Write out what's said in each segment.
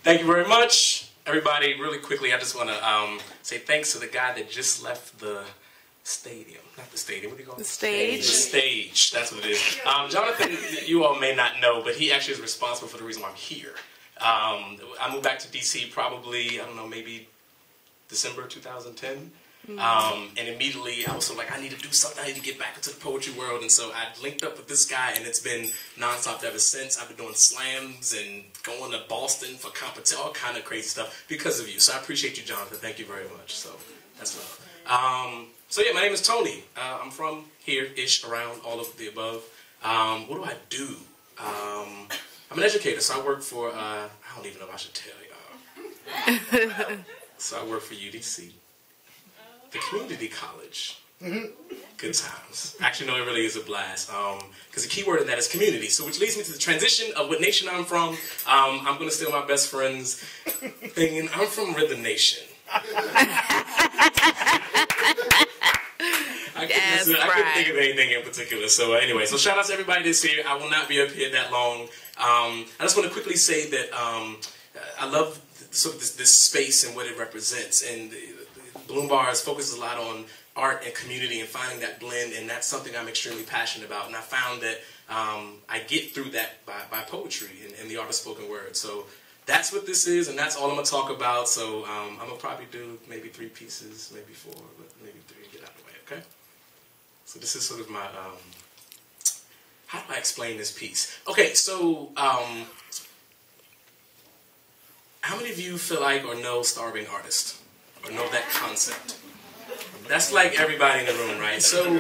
Thank you very much. Everybody, really quickly, I just want to say thanks to the guy that just left the stadium. Not the stadium, what do you call it? The stage. The stage, that's what it is. Jonathan, you all may not know, but he actually is responsible for the reason why I'm here. I moved back to DC probably, I don't know, maybe December 2010. And immediately I was sort of like, I need to do something, I need to get back into the poetry world, and so I linked up with this guy, and it's been nonstop ever since. I've been doing slams and going to Boston for competition, all kind of crazy stuff because of you. So I appreciate you, Jonathan. Thank you very much. So that's love. So yeah, my name is Tony. I'm from here-ish, around all of the above. What do I do? I'm an educator, so I work for, I don't even know if I should tell y'all. So I work for UDC. The community college. Good times. Actually, no, it really is a blast. Because the key word in that is community. So which leads me to the transition of what nation I'm from. I'm going to steal my best friend's thing. And I'm from Rhythm Nation. I couldn't think of anything in particular. So anyway, so shout out to everybody that's here. I will not be up here that long. I just want to quickly say that I love sort of this space and what it represents. And Bloombars focuses a lot on art and community and finding that blend, and that's something I'm extremely passionate about. And I found that I get through that by poetry and the art of spoken word. So that's what this is, and that's all I'm going to talk about. So I'm going to probably do maybe 3 pieces, maybe 4, but maybe 3 to get out of the way, okay? So this is sort of my, how do I explain this piece? Okay, so how many of you feel like or know starving artist? Or know that concept? That's like everybody in the room, right? So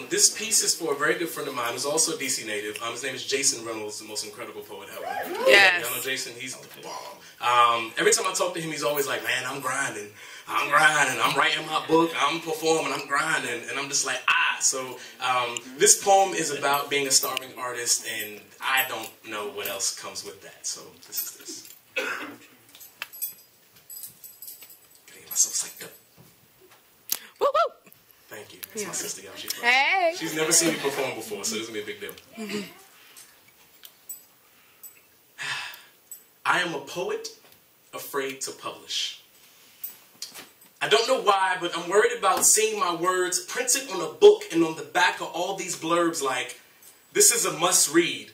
this piece is for a very good friend of mine who's also a DC native. His name is Jason Reynolds, the most incredible poet ever. Yes. Y'all know Jason? He's the bomb. Every time I talk to him, he's always like, man, I'm grinding, I'm writing my book, I'm performing, I'm grinding. And I'm just like, So this poem is about being a starving artist, and I don't know what else comes with that. So this is this. So psyched up. Woo woo! Thank you. That's my sister, y'all. She's never seen me perform before, so this is gonna be a big deal. I am a poet afraid to publish. I don't know why, but I'm worried about seeing my words printed on a book and on the back of all these blurbs like, this is a must-read,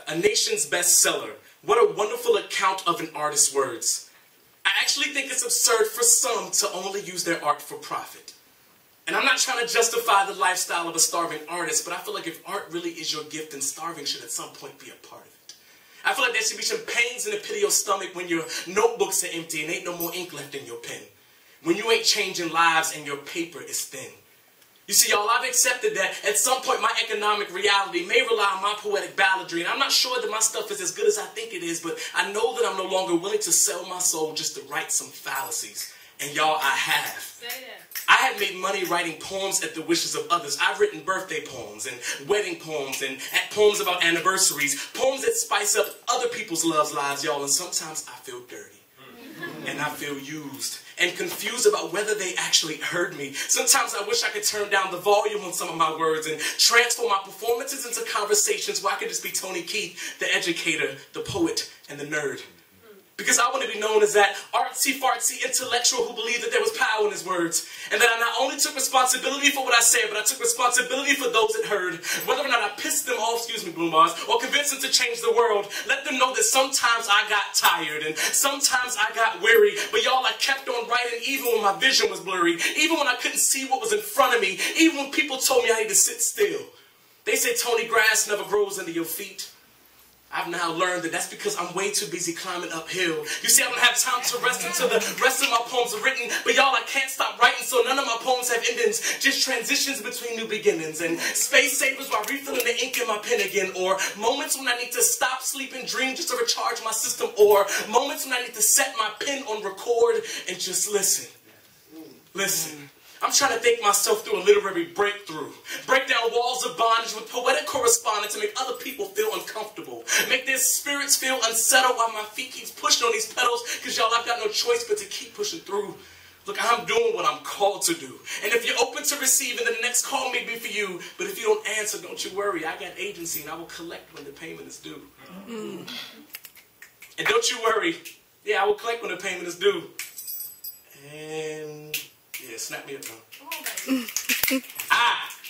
a nation's bestseller. What a wonderful account of an artist's words. I actually think it's absurd for some to only use their art for profit. And I'm not trying to justify the lifestyle of a starving artist, but I feel like if art really is your gift, then starving should at some point be a part of it. I feel like there should be some pains in the pit of your stomach when your notebooks are empty and ain't no more ink left in your pen. When you ain't changing lives and your paper is thin. You see, y'all, I've accepted that at some point my economic reality may rely on my poetic balladry, and I'm not sure that my stuff is as good as I think it is, but I know that I'm no longer willing to sell my soul just to write some fallacies. And y'all, I have. Say that. I have made money writing poems at the wishes of others. I've written birthday poems and wedding poems and poems about anniversaries, poems that spice up other people's loves lives, y'all, and sometimes I feel dirty. And I feel used and confused about whether they actually heard me. Sometimes I wish I could turn down the volume on some of my words and transform my performances into conversations where I could just be Tony Keith, the educator, the poet, and the nerd. Because I want to be known as that artsy-fartsy intellectual who believed that there was power in his words. And that I not only took responsibility for what I said, but I took responsibility for those that heard. Whether or not I pissed them off, excuse me, Bloombars, or convinced them to change the world, let them know that sometimes I got tired and sometimes I got weary. But y'all, I kept on writing even when my vision was blurry. Even when I couldn't see what was in front of me. Even when people told me I need to sit still. They say, Tony, grass never grows under your feet. I've now learned that that's because I'm way too busy climbing uphill. You see, I don't have time to rest until the rest of my poems are written. But y'all, I can't stop writing, so none of my poems have endings. Just transitions between new beginnings. And space savers while refilling the ink in my pen again. Or moments when I need to stop, sleep, and dream just to recharge my system. Or moments when I need to set my pen on record and just listen. Listen. I'm trying to think myself through a literary breakthrough. Break down walls of bondage with poetic correspondence to make other people feel uncomfortable. Make their spirits feel unsettled while my feet keeps pushing on these pedals, because y'all, I've got no choice but to keep pushing through. Look, I'm doing what I'm called to do. And if you're open to receiving, then the next call may be for you. But if you don't answer, don't you worry. I got agency and I will collect when the payment is due. And don't you worry. Yeah, I will collect when the payment is due. And yeah, snap me up now.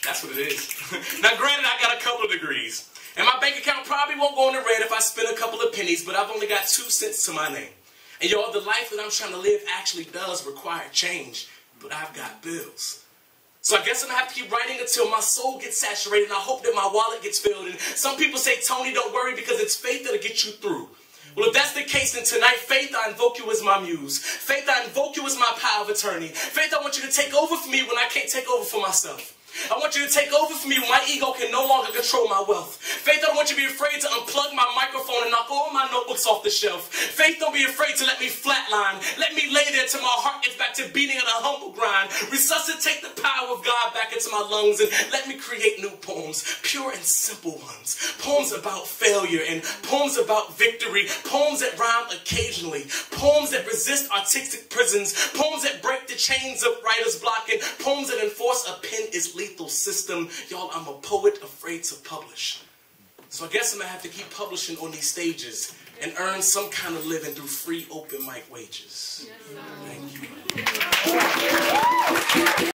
That's what it is. Now granted, I got a couple of degrees. And my bank account probably won't go in the red if I spend a couple of pennies, but I've only got 2 cents to my name. And y'all, the life that I'm trying to live actually does require change, but I've got bills. So I guess I'm going to have to keep writing until my soul gets saturated, and I hope that my wallet gets filled. And some people say, Tony, don't worry, because it's faith that'll get you through. Well, if that's the case, then tonight, Faith, I invoke you as my muse. Faith, I invoke you as my power of attorney. Faith, I want you to take over for me when I can't take over for myself. I want you to take over for me when my ego can no longer control my wealth. Faith, I don't want you to be afraid to unplug my microphone and knock all my notebooks off the shelf. Faith, don't be afraid to let me flatline. Let me lay there till my heart gets back to beating at a humble grind. Resuscitate the power of God back into my lungs and let me create new poems, pure and simple ones. Poems about failure and poems about victory. Poems that rhyme occasionally. Poems that resist artistic prisons. Poems that break the chains of writer's block and poems that enforce a pen is lethal system. Y'all, I'm a poet afraid to publish. So I guess I'm going to have to keep publishing on these stages and earn some kind of living through free open mic wages. Yes, thank you.